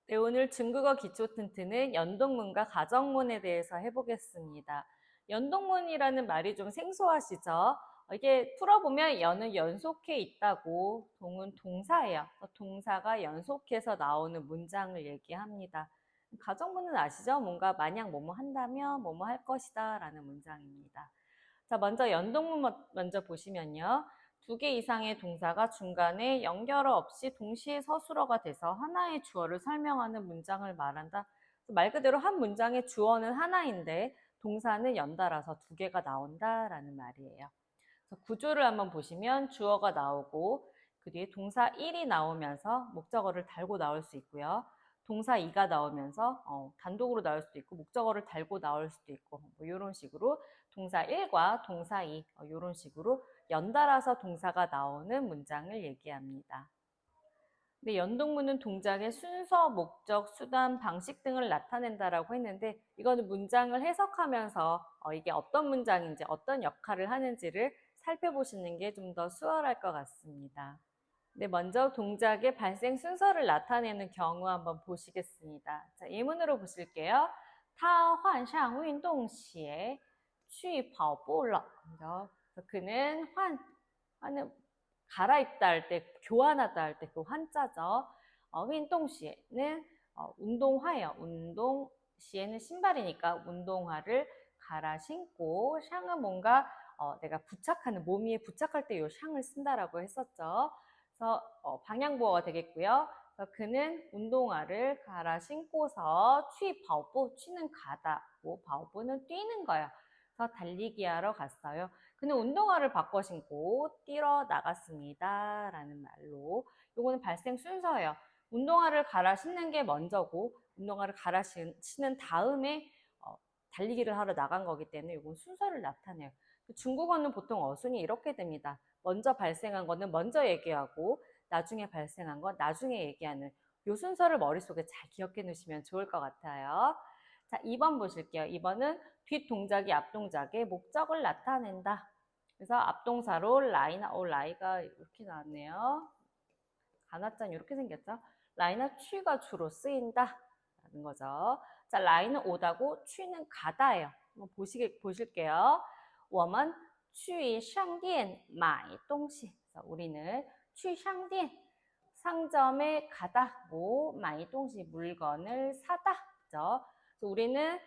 네, 오늘 중국어 기초 튼튼은 연동문과 가정문에 대해서 해보겠습니다. 연동문이라는 말이 좀 생소하시죠? 이게 풀어보면 연은 연속해 있다고, 동은 동사예요. 동사가 연속해서 나오는 문장을 얘기합니다. 가정문은 아시죠? 뭔가 만약 뭐뭐 한다면 뭐뭐 할 것이다 라는 문장입니다. 자, 먼저 연동문 먼저 보시면요. 2개 이상의 동사가 중간에 연결어 없이 동시에 서술어가 돼서 하나의 주어를 설명하는 문장을 말한다. 말 그대로 한 문장의 주어는 하나인데 동사는 연달아서 2개가 나온다라는 말이에요. 그래서 구조를 한번 보시면 주어가 나오고 그 뒤에 동사 1이 나오면서 목적어를 달고 나올 수 있고요. 동사 2가 나오면서 단독으로 나올 수도 있고 목적어를 달고 나올 수도 있고 뭐 이런 식으로 동사 1과 동사 2 이런 식으로 연달아서 동사가 나오는 문장을 얘기합니다. 근데 연동문은 동작의 순서, 목적, 수단, 방식 등을 나타낸다라고 했는데 이거는 문장을 해석하면서 이게 어떤 문장인지 어떤 역할을 하는지를 살펴보시는 게 좀 더 수월할 것 같습니다. 네, 먼저 동작의 발생 순서를 나타내는 경우 한번 보시겠습니다. 자, 예문으로 보실게요. 他换上运动鞋去跑步了. 그는 환은 갈아입다 할 때, 교환하다 할 때 그 환자죠. 运动鞋는 운동화예요. 운동시에는 신발이니까 운동화를 갈아 신고, 샹은 뭔가 내가 부착하는, 몸 위에 부착할 때 이 샹을 쓴다라고 했었죠. 그래서 방향부호가 되겠고요. 그래서 그는 운동화를 갈아 신고서 취跑步, 취는 가다,跑步는 뛰는 거예요. 그래서 달리기 하러 갔어요. 그는 운동화를 바꿔 신고 뛰러 나갔습니다. 라는 말로. 요거는 발생 순서예요. 운동화를 갈아 신는 게 먼저고 운동화를 갈아 신은 다음에 달리기를 하러 나간 거기 때문에 이건 순서를 나타내요. 중국어는 보통 어순이 이렇게 됩니다. 먼저 발생한 거는 먼저 얘기하고 나중에 발생한 건 나중에 얘기하는 요 순서를 머릿속에 잘 기억해 놓으시면 좋을 것 같아요. 자, 2번 보실게요. 2번은 뒷동작이 앞동작의 목적을 나타낸다. 그래서 앞동사로 라이나, 라이가 이렇게 나왔네요. 가나짠 이렇게 생겼죠? 라이나 취가 주로 쓰인다. 라는 거죠. 자, 라이는 오다고 취는 가다예요. 한번 보실게요. 我们去商店买东西. 우리는 去商店 상점에 가다,買东西 물건을 사다. 그죠? 우리는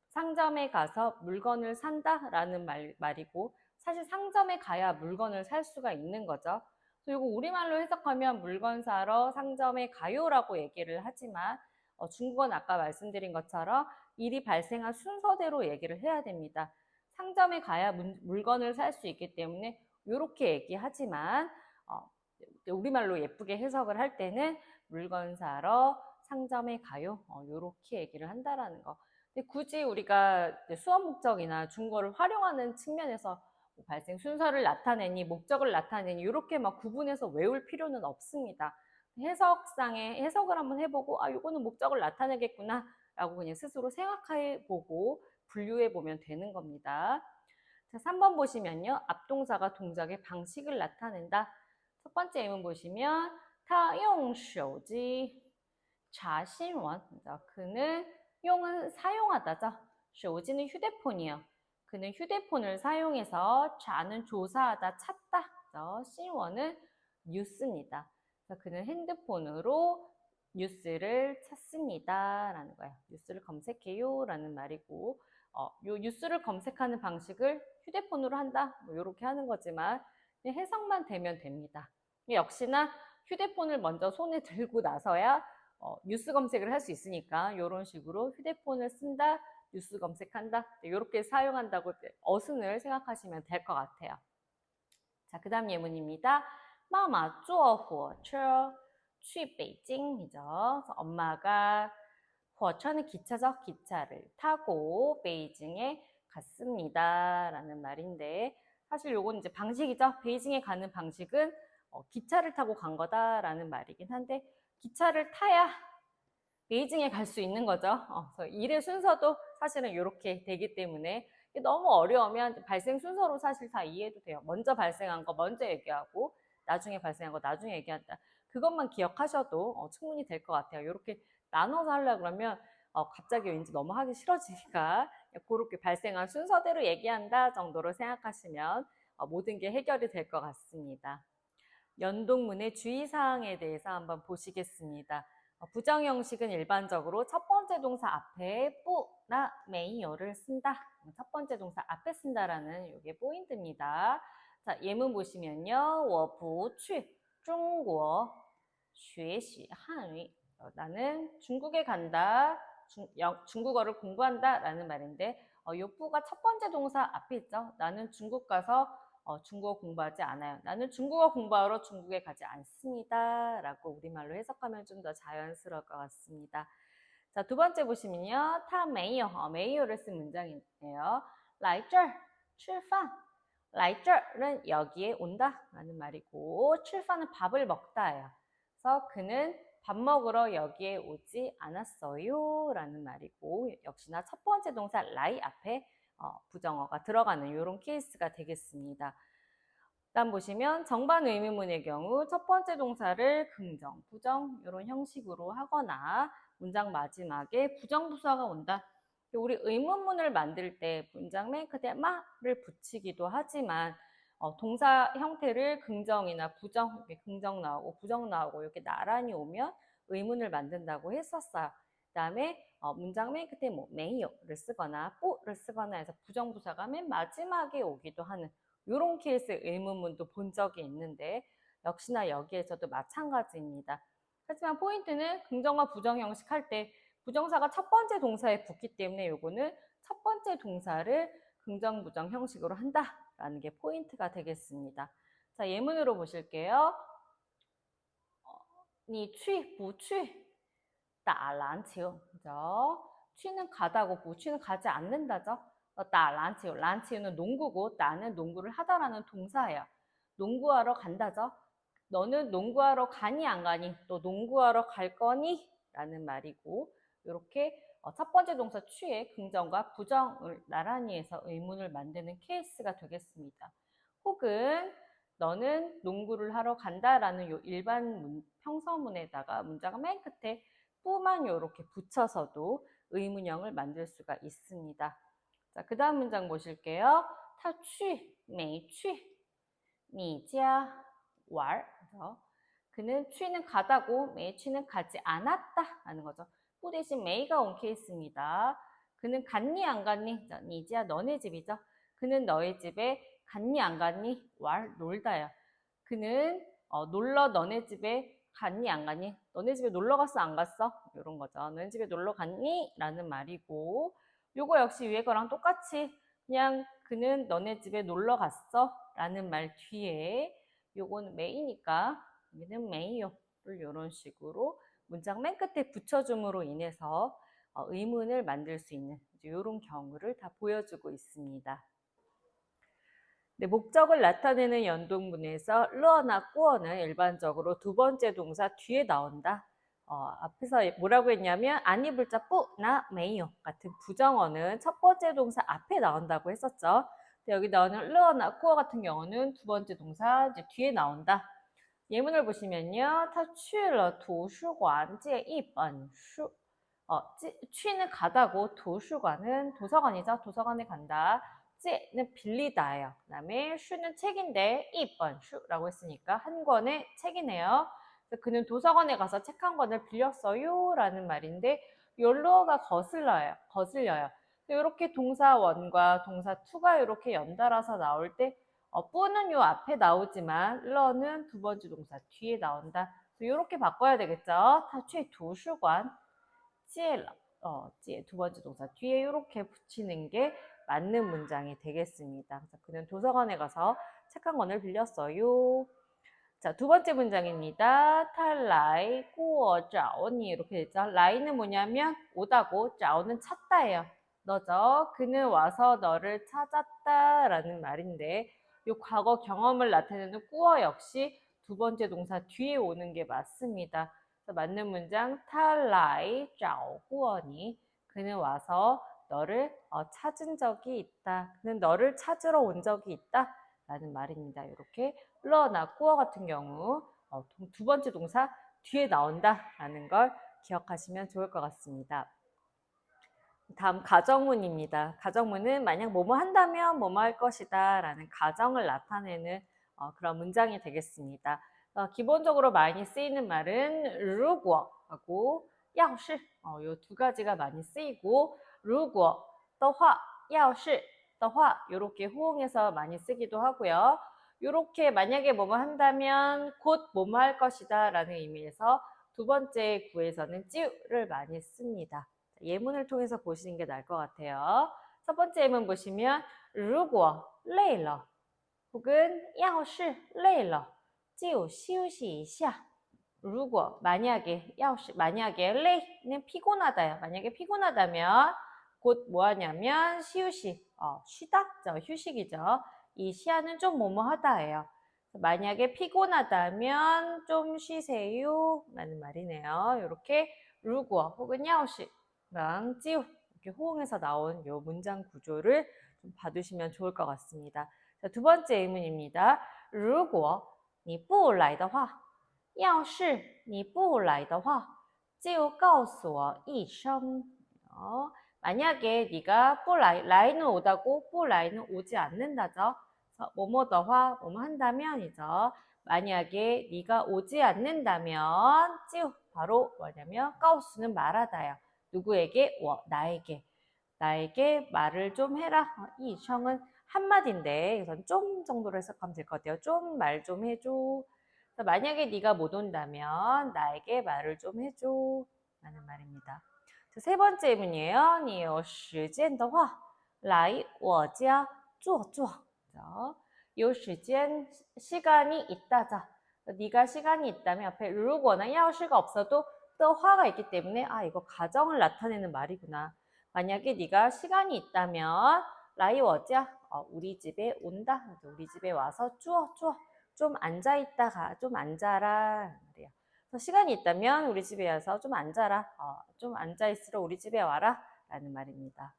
상점에 가서 물건을 산다라는 말이고 사실 상점에 가야 물건을 살 수가 있는 거죠. 그리고 우리말로 해석하면 물건 사러 상점에 가요라고 얘기를 하지만 중국어는 아까 말씀드린 것처럼 일이 발생한 순서대로 얘기를 해야 됩니다. 상점에 가야 물건을 살 수 있기 때문에 이렇게 얘기하지만 우리말로 예쁘게 해석을 할 때는 물건 사러 상점에 가요. 이렇게 얘기를 한다라는 거. 근데 굳이 우리가 수업 목적이나 중국어를 활용하는 측면에서 발생 순서를 나타내니 목적을 나타내니 이렇게 막 구분해서 외울 필요는 없습니다. 해석을 한번 해보고 이거는 목적을 나타내겠구나 라고 그냥 스스로 생각해보고 분류해보면 되는 겁니다. 자, 3번 보시면요. 앞동사가 동작의 방식을 나타낸다. 첫 번째 예문 보시면 他用手机查新闻. 그는 용은 사용하다죠. 手机는 휴대폰이요. 그는 휴대폰을 사용해서 자는 조사하다, 찾다. 신원은 뉴스입니다. 그래서 그는 핸드폰으로 뉴스를 찾습니다. 라는 거예요. 뉴스를 검색해요. 라는 말이고 요 뉴스를 검색하는 방식을 휴대폰으로 한다. 이렇게 하는 거지만 해석만 되면 됩니다. 역시나 휴대폰을 먼저 손에 들고 나서야 뉴스 검색을 할 수 있으니까 이런 식으로 휴대폰을 쓴다, 뉴스 검색한다 이렇게 사용한다고 어순을 생각하시면 될 것 같아요. 자, 그 다음 예문입니다. 妈妈坐火车去北京이죠. 엄마가 火车는 기차죠. 기차를 타고 베이징에 갔습니다. 라는 말인데 사실 요건 이제 방식이죠. 베이징에 가는 방식은 기차를 타고 간 거다라는 말이긴 한데 기차를 타야 베이징에 갈 수 있는 거죠. 그래서 일의 순서도 사실은 이렇게 되기 때문에 너무 어려우면 발생 순서로 사실 다 이해해도 돼요. 먼저 발생한 거 먼저 얘기하고 나중에 발생한 거 나중에 얘기한다. 그것만 기억하셔도 충분히 될 것 같아요. 이렇게 나눠서 하려고 그러면 갑자기 왠지 너무 하기 싫어지니까 그렇게 발생한 순서대로 얘기한다 정도로 생각하시면 모든 게 해결이 될 것 같습니다. 연동문의 주의사항에 대해서 한번 보시겠습니다. 부정 형식은 일반적으로 첫 번째 동사 앞에 뿌나 메이요를 쓴다. 첫 번째 동사 앞에 쓴다라는 이게 포인트입니다. 자, 예문 보시면요. 我不去中国学习汉语. 나는 중국에 간다. 중국어를 공부한다 라는 말인데 요 뿌가 첫 번째 동사 앞에 있죠. 나는 중국 가서 중국어 공부하지 않아요. 나는 중국어 공부하러 중국에 가지 않습니다. 라고 우리말로 해석하면 좀 더 자연스러울 것 같습니다. 자, 두 번째 보시면요. 他没有, 메이요를 쓴 문장이에요. 来这儿吃饭. 来这儿는 여기에 온다 라는 말이고 吃饭은 밥을 먹다예요. 그래서 그는 밥 먹으러 여기에 오지 않았어요 라는 말이고 역시나 첫 번째 동사 라이 앞에 부정어가 들어가는 이런 케이스가 되겠습니다. 다음 보시면 정반 의문문의 경우 첫 번째 동사를 긍정, 부정 이런 형식으로 하거나 문장 마지막에 부정부사가 온다. 우리 의문문을 만들 때 문장 맨 끝에 마를 붙이기도 하지만 동사 형태를 긍정이나 부정, 이렇게 긍정 나오고 부정 나오고 이렇게 나란히 오면 의문을 만든다고 했었어요. 그 다음에 문장 맨 끝에 뭐 메이요를 쓰거나 뿌를 쓰거나 해서 부정부사가 맨 마지막에 오기도 하는 이런 케이스의 의문문도 본 적이 있는데 역시나 여기에서도 마찬가지입니다. 하지만 포인트는 긍정과 부정 형식 할 때 부정사가 첫 번째 동사에 붙기 때문에 요거는 첫 번째 동사를 긍정, 부정 형식으로 한다라는 게 포인트가 되겠습니다. 자, 예문으로 보실게요. 你去不去打篮球? 그죠? 취는 가다고, 부취는 가지 않는다죠? 란치요. 란치요는 농구고 나는 농구를 하다라는 동사예요. 농구하러 간다죠. 너는 농구하러 가니 안 가니? 너 농구하러 갈 거니? 라는 말이고 이렇게 첫 번째 동사 취의 긍정과 부정을 나란히 해서 의문을 만드는 케이스가 되겠습니다. 혹은 너는 농구를 하러 간다라는 요 일반 평서문에다가 문장을 맨 끝에 뿌만 이렇게 붙여서도 의문형을 만들 수가 있습니다. 자, 그 다음 문장 보실게요. 他去没去你家玩? 그는 취는 가다고 메이취는 가지 않았다 라는 거죠. 뿌 대신 메이가 온 케이스입니다. 그는 갔니 안 갔니? 자, 니지야 너네 집이죠. 그는 너의 집에 갔니 안 갔니? 놀다요. 그는 놀러 너네 집에 갔니 안 갔니? 너네 집에 놀러 갔어 안 갔어? 이런 거죠. 너네 집에 놀러 갔니? 라는 말이고 요거 역시 위에 거랑 똑같이 그냥 그는 너네 집에 놀러 갔어 라는 말 뒤에 요거는 메이니까 여기는 메이요를 이런 식으로 문장 맨 끝에 붙여줌으로 인해서 의문을 만들 수 있는 이런 경우를 다 보여주고 있습니다. 네, 목적을 나타내는 연동문에서 르어나 꾸어는 일반적으로 두 번째 동사 뒤에 나온다. 앞에서 뭐라고 했냐면 안 입을 자 뿌나 메이요 같은 부정어는 첫 번째 동사 앞에 나온다고 했었죠. 근데 여기 나오는 르어나 꾸어 같은 경우는 두 번째 동사 이제 뒤에 나온다. 예문을 보시면요. 他去了图书馆借一本书. 취는 가다고 도서관은 도서관이죠. 도서관에 간다. 借는 빌리다예요. 그 다음에 슈는 책인데 一本书라고 했으니까 한 권의 책이네요. 그래서 그는 도서관에 가서 책 한 권을 빌렸어요 라는 말인데 요러가 거슬려요. 이렇게 동사 원과 동사 투가 이렇게 연달아서 나올 때 뿌는 요 앞에 나오지만 러는 두 번째 동사 뒤에 나온다. 이렇게 바꿔야 되겠죠. 他去图书馆借了. 두 번째 동사 뒤에 이렇게 붙이는 게 맞는 문장이 되겠습니다. 그는 도서관에 가서 책 한 권을 빌렸어요. 자, 두 번째 문장입니다. 他来过找你 이렇게 됐죠. 라이는 뭐냐면 오다고,找는 찾다예요. 너죠. 그는 와서 너를 찾았다라는 말인데 이 과거 경험을 나타내는 꾸어 역시 두 번째 동사 뒤에 오는 게 맞습니다. 맞는 문장 他来找过你 그는 와서 너를 찾은 적이 있다. 그는 너를 찾으러 온 적이 있다. 라는 말입니다. 이렇게 르어나 꾸어 같은 경우 두 번째 동사 뒤에 나온다라는 걸 기억하시면 좋을 것 같습니다. 다음 가정문입니다. 가정문은 만약 뭐뭐 한다면 뭐뭐 할 것이다 라는 가정을 나타내는 그런 문장이 되겠습니다. 기본적으로 많이 쓰이는 말은 如果 하고 要是 이 두 가지가 많이 쓰이고 如果的话要是的话이렇게 호응해서 많이 쓰기도 하고요. 이렇게 만약에 뭐뭐 한다면 곧 뭐뭐 할 것이다 라는 의미에서 두 번째 구에서는 就를 많이 씁니다. 예문을 통해서 보시는 게 나을 것 같아요. 첫 번째 예문 보시면 如果累了 혹은 要是累了就休息一下. 如果만약에 要是 만약에 累는 피곤하다요. 만약에 피곤하다면 곧 뭐 하냐면 休息 쉬다 휴식이죠. 이 시야는 좀 뭐뭐 하다예요. 만약에 피곤하다면 좀 쉬세요 라는 말이네요. 이렇게 如果 혹은 要是랑 찌우 이렇게 호응해서 나온 요 문장 구조를 좀 봐두시면 좋을 것 같습니다. 자, 두 번째 의문입니다. 如果你不来的话要是你不来的话就告诉我一声. 만약에 네가 不来, 라이는 오다고 不来는 오지 않는다죠. 뭐뭐더화 뭐뭐 한다면이죠. 만약에 네가 오지 않는다면 就 바로 뭐냐면 告诉는 말하다요. 누구에게? 나에게 말을 좀 해라. 이 청은 한마디인데 그래서 좀 정도로 해석하면 될 것 같아요. 좀 말 좀 해줘. 만약에 네가 못 온다면 나에게 말을 좀 해줘 라는 말입니다. 세 번째 문이에요. 你有时间的话来我家坐坐. 요 시간 시간이 있다자. 네가 시간이 있다면 앞에 如果나 要是가 없어도 또 화가 있기 때문에 이거 가정을 나타내는 말이구나. 만약에 네가 시간이 있다면 来我家 우리 집에 온다. 우리 집에 와서 쭈어 좀 앉아 있다가 좀 앉아라 말이야. 시간이 있다면 우리 집에 와서 좀 앉아라. 좀 앉아 있으러 우리 집에 와라 라는 말입니다.